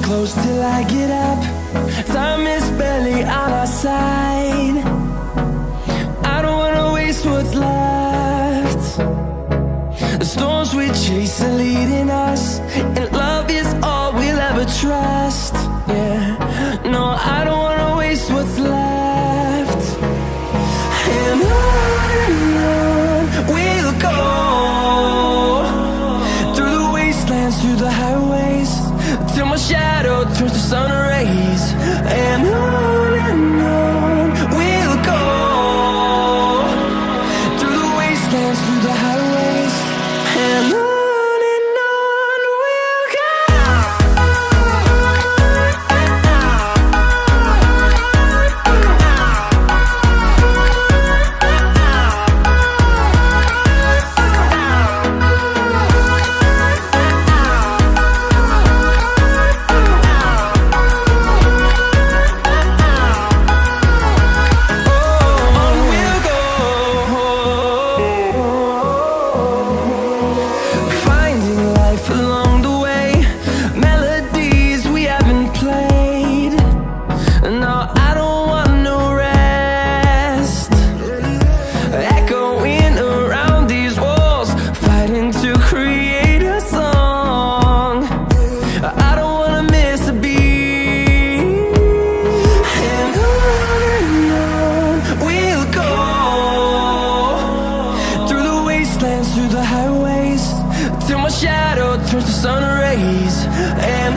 close till I get up. Time is barely on our side. I don't wanna waste what's left. The storms we chase are leading us, and love is all we'll ever trust. Yeah, no, I don't wanna waste what's left. And on we'll go, through the wastelands, through the highways, till my shadow turns to sun rays. And on we'll go, through the wastelands, through the highways, and on we'll go. Through the highways, till my shadow turns to sun rays. And